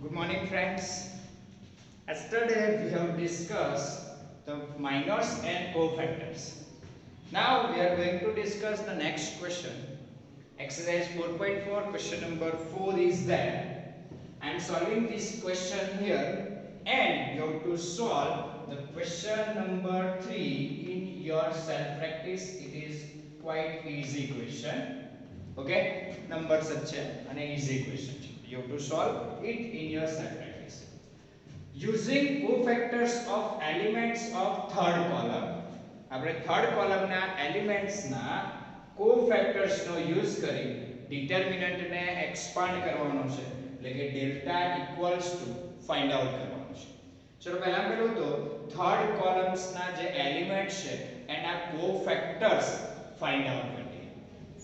Good morning, friends. Yesterday we have discussed the minors and cofactors. Now we are going to discuss the next question. Exercise 4.4, question number 4 is there. I am solving this question here, and you have to solve the question number 3 in your self practice. It is quite easy question. Okay, numbers such an easy question. You have to solve it in your self practice. Using cofactors of elements of third column, આપણે third કોલમના એલિમેન્ટ્સના કોફેક્ટર્સ નો use કરી determinant ને expand કરવાનો છે એટલે કે delta equals to find out કરવાનો છે. ચલો પહેલા પેલું તો થર્ડ કોલમ્સ ના જે એલિમેન્ટ્સ છે એના કોફેક્ટર્સ ફાઇન્ડ આઉટ કરીએ.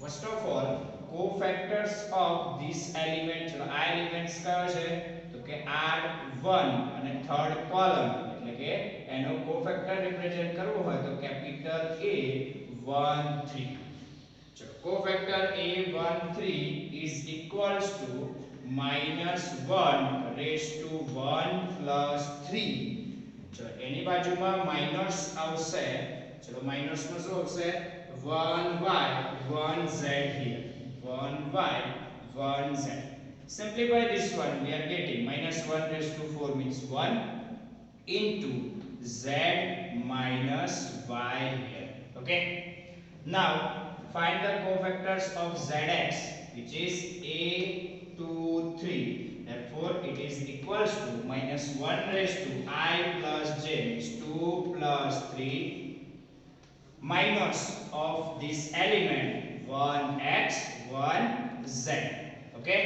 First of all cofactors of this element, ચલો આ એલિમેન્ટ્સ કયો છે તો કે R1 અને થર્ડ કોલમ એટલે કે એનો કોફેક્ટર રિપ્રેઝન્ટ કરવો હોય તો કેપિટલ A13. ચલો cofactor A13 is equals to -1 raised to 1 plus 3. ચલો એની બાજુમાં માઇનસ આવશે. ચલો માઇનસ માં શું આવશે 1y 1z here, 1y 1z. Simplify this one, we are getting -1 raised to 4 means 1 into z minus y here. Okay, now find the cofactors of zx, which is a23. Therefore it is equals to -1 raised to I plus j means 2 plus 3 minus of this element 1x 1z. Okay,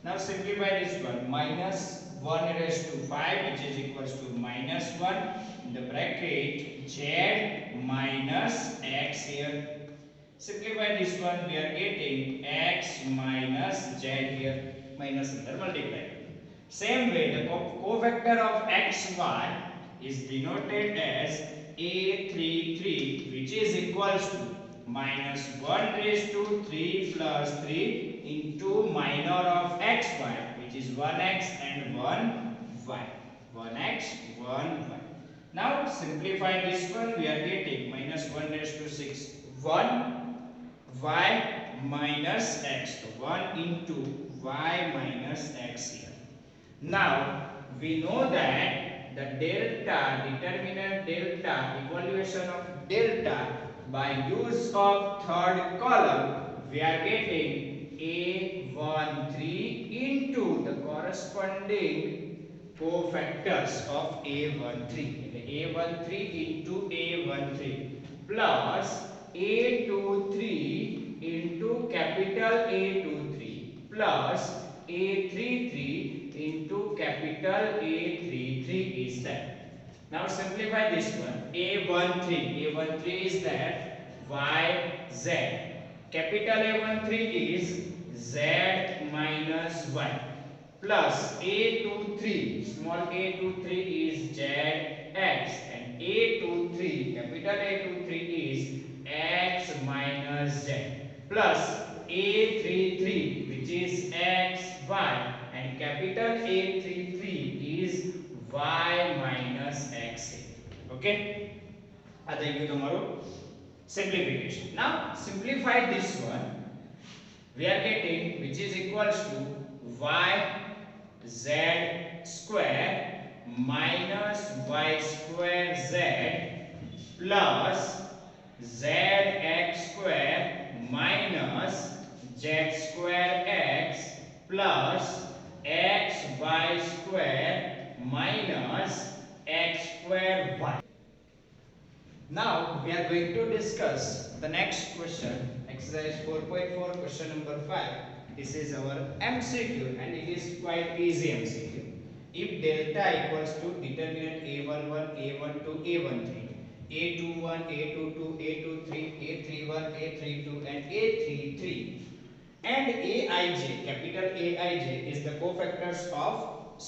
now simplify this one, -1 raised to 5 which is equals to -1 in the bracket z minus x here. Simplify this one, we are getting x minus z here, minus under multiply. Same way the cofactor of xy is denoted as a33 which is equals to -1 raised to 3 plus 3 into minor of xy which is 1x and 1y, 1x 1y. Now simplify this one, we are getting -1 raised to 6 1 y minus x, so 1 into y minus x here. Now we know that the delta, determinant delta, evaluation of delta by use of third column, we are getting A13 into the corresponding cofactors of A13. A13 into A13 plus A23 into capital A23 plus A33 into capital A33 is that. Now simplify this one, A13 is that yz, capital A13 is z minus y plus A23, small a23 is zx and A23, capital A23 is x minus z plus A33 which is xy and capital A33 is y minus x. Okay, આ થઈ ગયું તમારું simplification. Now simplify this one, we are getting which is equals to y z square minus y square z plus zx square minus z square x plus xy square minus x square y. Now we are going to discuss the next question, exercise 4.4, question number 5. This is our MCQ and it is quite easy MCQ. If delta equals to determinant a11, a12, a13, a21, a22, a23, a31, a32 and a33 and aij, capital Aij is the cofactors of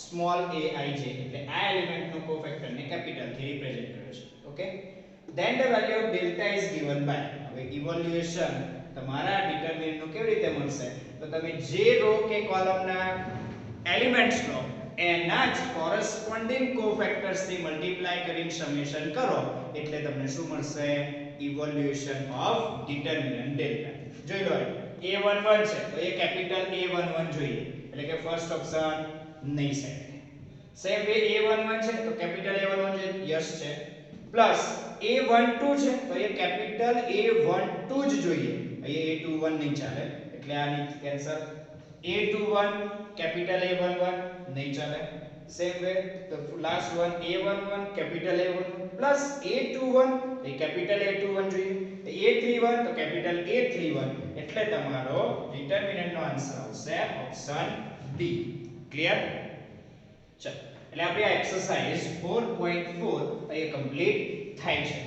small aij, એટલે આ element નો cofactor ને capital થી represent કરે છે. Okay, then the value of delta is given by, હવે evolution તમારા ડિટરમિનન્ટ નું કેવી રીતે મળશે તો તમે જે રો કે કોલમના એલિમેન્ટ્સ નો એના જ કોરસ્પોન્ડિંગ કોફેક્ટર્સ થી મલ્ટીપ્લાય કરીને સમેશન કરો એટલે તમને શું મળશે ઇવોલ્યુશન ઓફ ડિટર્મિનન્ટ ડેલ્ટા. જોઈ લો a11 છે તો એ કેપિટલ A11 જોઈએ એટલે કે ફર્સ્ટ ઓપ્શન નહીં સેટ. સેમ વે a11 છે તો કેપિટલ A11 જોઈએ યસ છે. પ્લસ a12 છે તો એ કેપિટલ A12 જ જોઈએ, અહીંયા a21 નહીં ચાલે એટલે આની કેન્સલ. a21 કેપિટલ A11 નહીં ચાલે. સેમ વે તો last one a11 capital A11 plus a21 એ કેપિટલ A21 જોઈએ, a31 તો કેપિટલ A31 એટલે તમારો ડિટર્મિનન્ટ નો આન્સર આવશે ઓપ્શન ડી. ક્લિયર? ચલો એટલે આપણી આ એક્સરસાઇઝ 4.4 એ કમ્પ્લીટ થાય છે.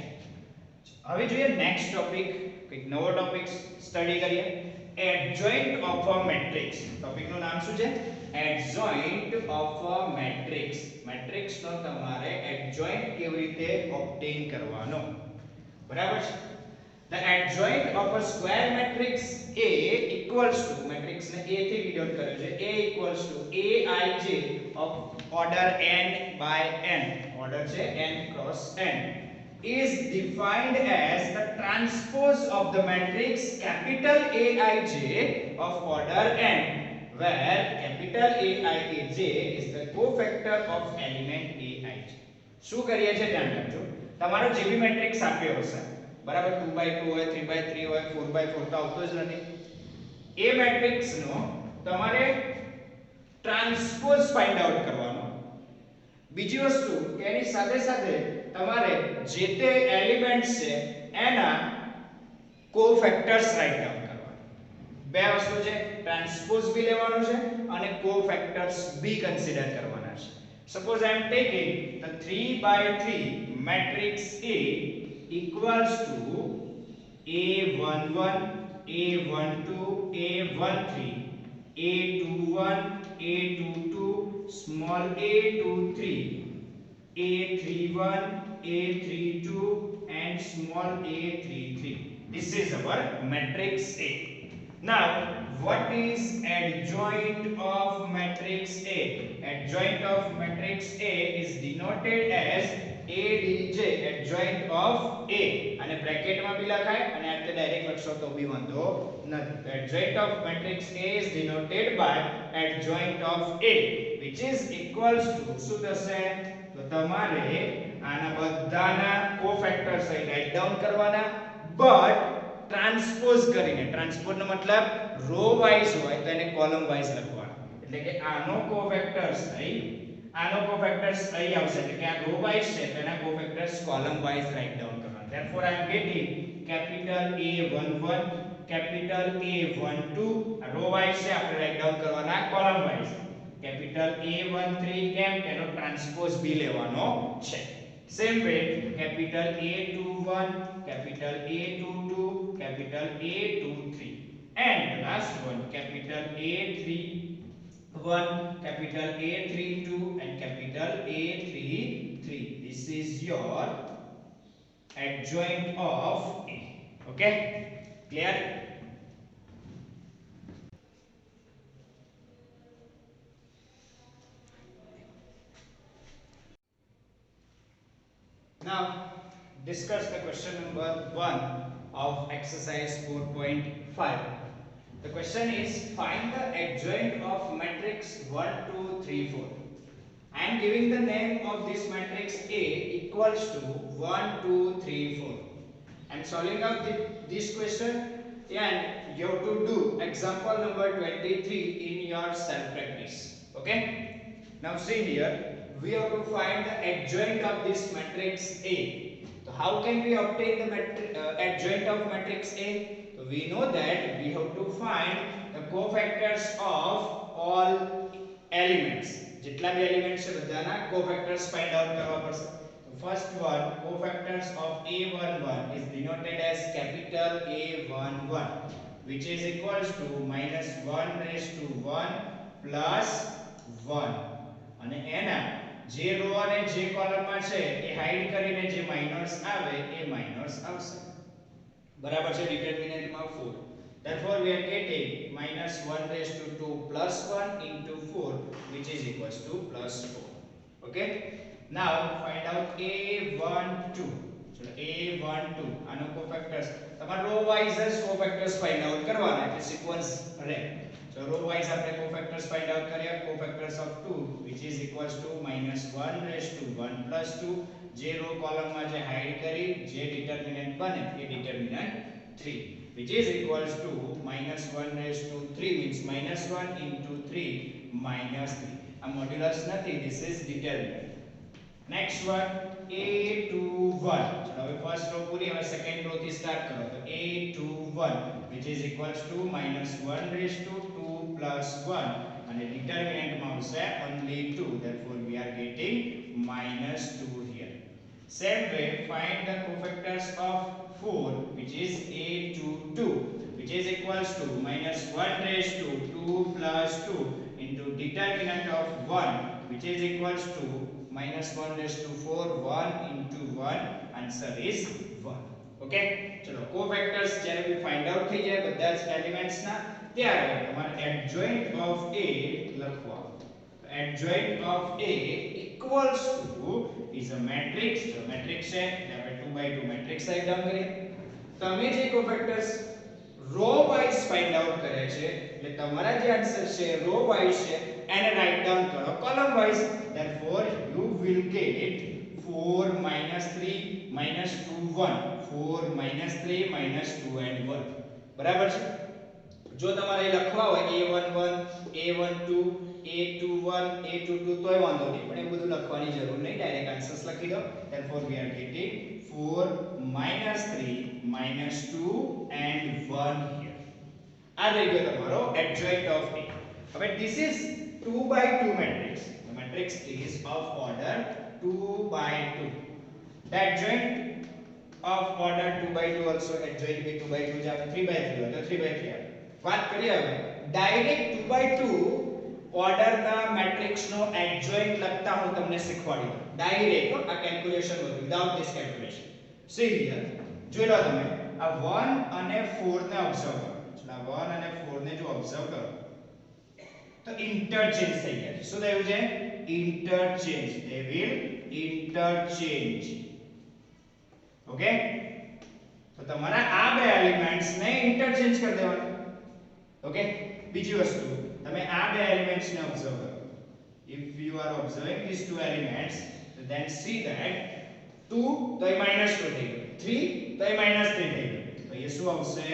હવે જોઈએ નેક્સ્ટ ટોપિક, એક નવો ટોપિક સ્ટડી કરીએ. Adjoint of a matrix. ટોપિકનું નામ શું છે? Adjoint of a matrix. Matrix નો તમારે એડજોઇન્ટ કેવી રીતે ઓબ્ટેન કરવાનો, બરાબર છે? The adjoint of a square matrix A equals to, matrix ને A થી ડિનોટ કર્યો છે, A equals to Aij of order n by n, order છે n cross n, is defined as the transpose of the matrix capital Aij of order n, where capital Aij is the cofactor of element Aij. શું કરીએ છે ધ્યાન રાખજો. તમારો જે બી matrix આપ્યો હશે, બરાબર, 2x2 હોય, 3x3 હોય, 4x4 તો આવતો જ નથી. એ મેટ્રિક્સ નો તમારે ટ્રાન્સપોઝ ફાઇન્ડ આઉટ કરવાનો. બીજી વસ્તુ કે એની સાથે સાથે તમારે જે તે એલિમેન્ટ્સ છે એના કોફેક્ટર્સ રાઇટ ડાઉન કરવાના. બે વસ્તુ છે, ટ્રાન્સપોઝ બી લેવાનો છે અને કોફેક્ટર્સ બી કન્સિડર કરવાના છે. Suppose I am taking the 3x3 matrix A equals to A11, A12, A13, A21, A22, small a23, A31, A32 and small a33. This is our matrix A. Now what is adjoint of matrix A? Adjoint of matrix A is denoted as ADJ, adjoint of A, અને બ્રેકેટમાં બી લખાય અને આ રીતે direct લખશો તો બી વાંધો નથી. Adjoint of matrix A is denoted by adjoint of A, which is equals to શું થશે? તો તમારે આના બધાના કોફેક્ટર્સ રાઇટ ડાઉન કરવાના, બટ ટ્રાન્સપોઝ કરીને. ટ્રાન્સપોઝ નો મતલબ રો વાઇઝ હોય તો એને કોલમ વાઇઝ લખવાનું. એટલે કે આનો કોફેક્ટર્સ અહીં, આનો કોફેક્ટર્સ અહીં આવશે, એટલે કે આ રો વાઇઝ છે તો એના cofactors column wise write down કરવાના. Therefore I am getting capital A11, capital A12, row wise છે આપણે રાઇટ ડાઉન કરવાના કોલમ વાઇઝ. કેપિટલ A13 કેમ કે એનો ટ્રાન્સપોઝ બી લેવાનો છે. Same way capital A21, capital A22, capital A23 and last one capital A31, capital A32 and capital A33. This is your adjoint of A. Okay, clear? Now discuss the question number 1 of exercise 4.5. The question is find the adjoint of matrix 1 2 3 4. I am giving the name of this matrix A equals to 1 2 3 4. I am solving out this question and you have to do example number 23 in your self practice. Okay, now see here, we have to find the adjoint of this matrix A. So how can we obtain the adjoint of matrix A? So we know that we have to find the cofactors of all elements. જેટલા બી elements છે બધાના કોફેક્ટર્સ find out કરવા પડશે. So first one, cofactors of A11 is denoted as capital A11, which is equals to -1 plus 1, અને એના જે row અને જે કોલમમાં છે એ હાઈડ કરીને જે માઇનસ આવે એ માઇનસ આવશે. બરાબર છે? ડિટર્મિનન્ટમાં 4. Therefore we are getting -1 plus 1 into 4, which which is equals to plus 4. Okay, now find out a12. ચલો a12 આનો કોફેક્ટર્સ તમારે રો વાઇઝ જ કોફેક્ટર્સ ફાઇન્ડ આઉટ કરવાના એટલે સિક્વન્સ રહે. So row wise આપણે cofactors find out કરીએ. Cofactors of 2 which is equals to -1 raised to 1 plus 2. જે રો કોલમ માં જે હાઈડ કરી જે ડિટરમિનન્ટ બને એ ડિટરમિનન્ટ 3 which is equals to -1 raised to 3 means -1 into 3 -3. આ મોડ્યુલસ નથી, this is determinant. Next one a21. ચલો હવે ફર્સ્ટ રો પૂરી, હવે સેકન્ડ રો થી સ્ટાર્ટ કરો. તો a21 which is equals to -1 raised to 2 plus 1 and the determinant માં આવશે only 2, therefore we are getting -2 here. Same way find the cofactors of 4 which is a22 which is equals to -1 raised to 2 plus 2 into determinant of 1 which is equals to -1 raised to 4, 1 into 1, answer is 1. Okay, ચલો cofactors જ્યારે બી find out થઈ જાય બધા જ elements ના ત્યારે તમારે adjoint of a લખવા. Adjoint of a equals to is a matrix. જો મેટ્રિક્સ છે એટલે આપણે 2 by 2 મેટ્રિક્સ રાઈટ ડાઉન કરીએ. તમે જે cofactors row wise find out કરે છે એટલે તમારા જે આન્સર છે રો વાઇઝ છે એને રાઈટ ડાઉન કરો column wise. therefore you will get 4 -3 -2 1, 4 -3 -2 and 1. બરાબર છે. જો તમારે લખવા હોય a11 a12 a21 a22 તોય વાંધો નહીં, પણ એ બધું લખવાની જરૂર નહીં, ડાયરેક્ટ આન્સર્સ લખી દો. therefore we are getting 4 -3 -2 and 1 here. આ રહી ગયો તમારો adjoint of a. હવે this is 2 by 2 matrix. The matrix is of order 2 by 2. The adjoint of order 2 by 2 also adjoint be 2 by 2 જાવે 3 by 3 હોય તો 3 by 3 આવે. વાત કરીએ હવે ડાયરેક્ટ 2 by 2 ઓર્ડર ના મેટ્રિક્સ નો એડજોઇન્ટ લખતા હું તમને શીખવાડી દઉં ડાયરેક્ટ આ calculation without this calculation. C here જોઈ લો તમે આ 1 અને 4 ને ઓબ્ઝર્વ કરો. ચલો 1 અને 4 ને જો ઓબ્ઝર્વ કરો તો ઇન્ટરચેન્જ થઈ ગયા છે. શું થયું છે? Interchange. they will interchange. Okay, તો તમારા આ બે એલિમેન્ટ્સ ને ઇન્ટરચેન્જ કરી દેવાના. ઓકે, બીજી વસ્તુ તમે આ બે એલિમેન્ટ્સ ને ઓબ્ઝર્વ કરો. if you are observing these two elements then see that 2 તો એ -2 થઈ ગયું, 3 તો એ -3 થઈ ગયું. તો એ શું આવશે?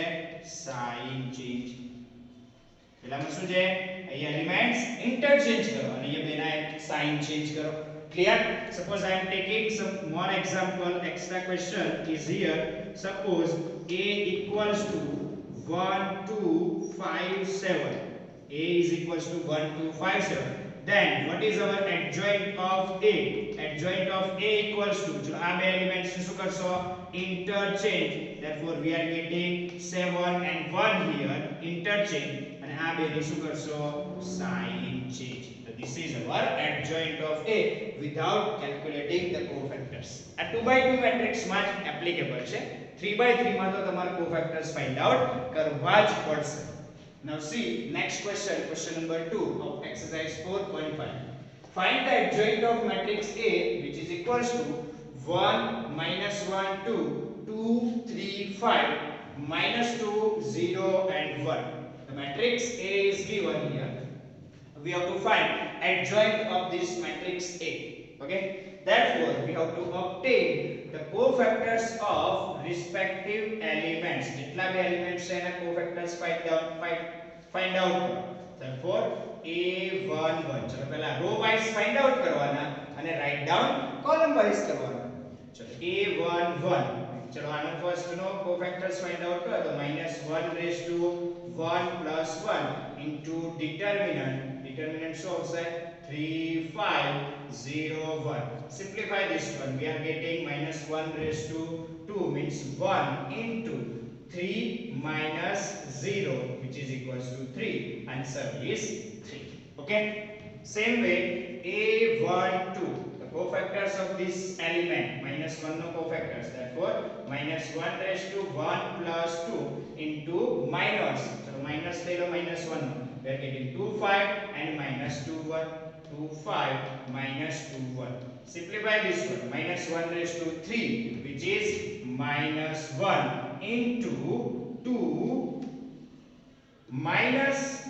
Sign change. પેલામાં શું છે? અહીં એલિમેન્ટ્સ ઇન્ટરચેન્જ કરો અને એ બેના સાઇન ચેન્જ કરો. Clear? Suppose I am taking some more example. Extra question is here. Suppose a equals to 1 2 5 7. A is equals to 1 2 5 7. Then what is our adjoint of a? Adjoint of a equals to, ચલો આ બે elements શું કરશો? Interchange. Therefore we are getting 7 and 1 here. Interchange. અને આ બે ને શું કરશો? Sign change. This is our adjoint of A without calculating the cofactors. આ 2 by 2 matrix માં જ applicable છે. 3 by 3 માં તો તમારે cofactors find out કરવા જ પડશે. Now see next question, question number 2 of exercise 4.5. Find the adjoint of matrix A which is equals to 1 -1 2 2 3 5 -2 0 and 1. The matrix A is given here. We have to find adjoint of this matrix A. Okay, therefore we have to obtain the cofactors of respective elements. જેટલા બે elements છે એના cofactors find out કરો. Therefore a11 ચલો પહેલા row wise find out કરવાના અને write down column wise કરવાના. ચલો a11 ચલો આનો ફર્સ્ટ નો cofactors find out કરો તો -1 raised to 1 plus 1 into determinant શું આવશે? 3 5 0 1. Simplify this one. We are getting -1 raised to 2 means 1 into 3 minus 0 which is equals to 3. Answer is 3. Okay, same way a12 the cofactors of this element -1 no cofactors, therefore -1 raised to 1 plus 2 into minus, so minus ले लो -1 We are getting 2 5 and minus 2 1. 2 5 minus 2 1. Simplify this one. Minus 1 raised to 3, which is minus 1 into 2 minus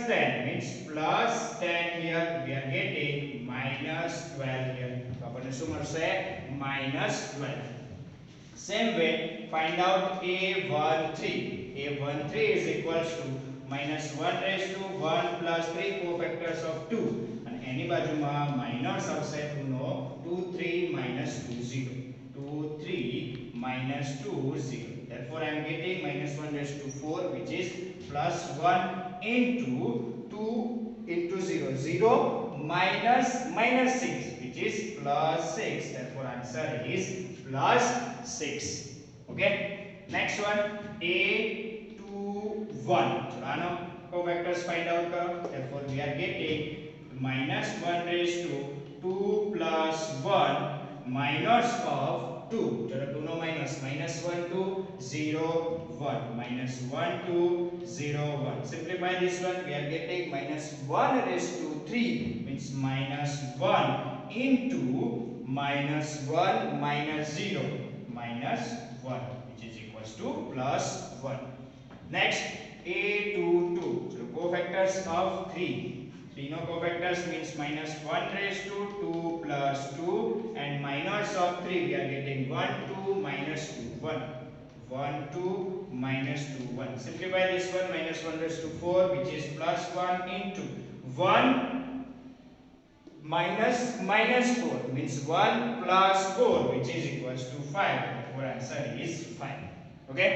10 means plus 10 here. We are getting minus 12 here. So આપણને શું મળશે? minus 12. Same way, find out A13. A13 is equals to minus 1 raised to 1 plus 3 cofactors of 2. And any બાજુમાં minus આવશે 2 નો 2 3 minus 2 0. 2 3 minus 2 0. Therefore I am getting minus 1 raised to 4, which is plus 1 into 2 into 0. 0 minus 6, which is plus 6. Therefore answer is plus 6. Okay. Next one, A21. So now cofactors find out. Therefore we are getting minus 1 raised to 2 plus 1 minus of 2. चलो 2 no minus. Minus 1 to 0 1. Minus 1 to 0 1. Simplify this one. We are getting minus 1 raised to 3 means minus 1 into minus 1 minus 0 minus 1, which is equals to plus 1. Next, A22. So cofactors of 3. 3 no cofactors means minus 1 raised to 2 plus 2 and minus of 3. We are getting 1 2 minus 2 1. 1 2 minus 2 1. Simplify this one. Minus 1 raised to 4, which is plus 1 into 1 minus 4 means 1 plus 4, which is equals to 5. Therefore answer is 5. Okay.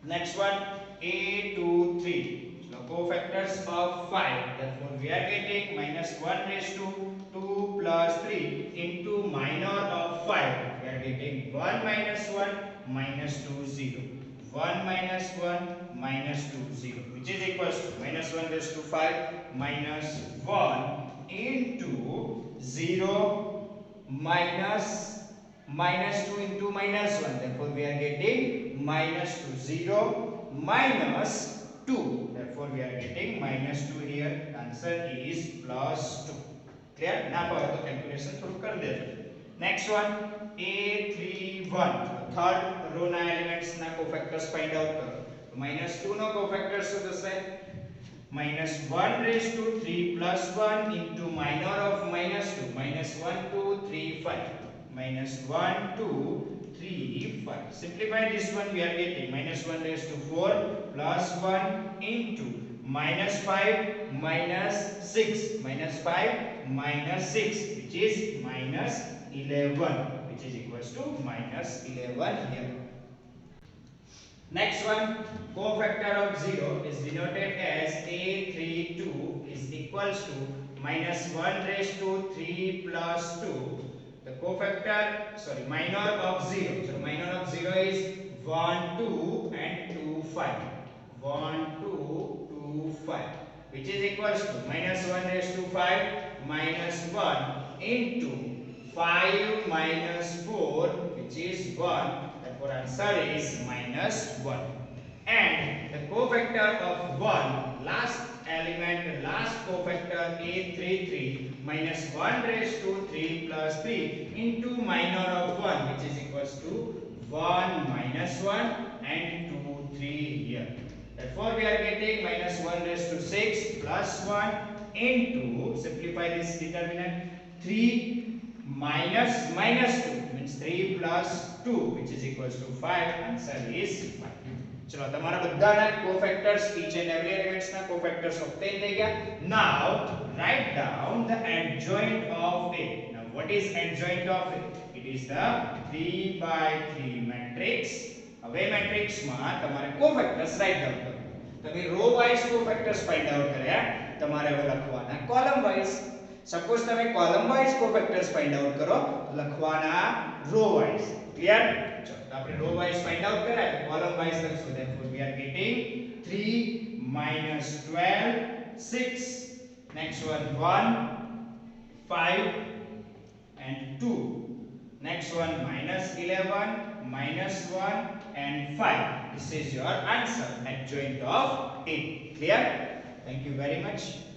Next one, A23. So cofactors of 5. Therefore we are getting minus 1 raised to 2 plus 3 into minor of 5. We are getting 1 minus 1 minus 2 0. 1 minus 1 minus 2 0, which is equals to minus 1 raised to 5 minus 1 into 0 minus 2 into minus 1. Therefore we are getting minus 2 0 minus 2. Therefore we are getting minus 2 here. Answer is plus 2. Clear? ના પાડો તો calculation થોડું કરી દેજો. Next one, A31. Third row ના elements ના cofactors find out કરો. minus 2 નો cofactors શું થશે? minus 1 raised to 3 plus 1 into minor of minus 2. Minus 1 2 3 5. Minus 1 2 3 5. Simplify this one. We are getting minus 1 raised to 4 plus 1 into minus 5 minus 6. Minus 5 minus 6, which is minus 11, which is equals to minus 11 here. Next one, cofactor of 0 is denoted as A32 is equals to minus 1 raised to 3 plus 2. The cofactor, minor of 0. So minor of 0 is 1 2 and 2 5. 1 2 2 5, which is equals to minus 1 raised to 5 minus 1 into 5 minus 4, which is 1. Therefore answer is minus 1. And the cofactor of 1, last element, last cofactor A33 minus 1 raised to 3 plus 3 into minor of 1, which is equals to 1 minus 1 and 2 3 here. Therefore we are getting minus 1 raised to 6 plus 1 into, simplify this determinant, 3 minus 2 means 3 plus 2, which is equals to 5. Answer is 5. चलो તમારા બધાના cofactors, each and every elements ના cofactors obtain થઈ ગયા. Now write down the adjoint of it. Now what is adjoint of it? It is the 3 by 3 matrix. હવે matrix માં તમારે cofactors write down કરો. તમે row wise cofactors find out કર્યા, તમારે હવે લખવાના column wise. Suppose તમે column wise cofactors find out કરો, લખવાના row wise. Clear? ચલો તો આપણે row wise find out કરાય, column wise લખશું. Therefore we are getting 3 minus 12 6. Next one 1 5 and 2. Next one minus 11 minus 1 and 5. This is your answer, adjoint of 8. Clear? Thank you very much.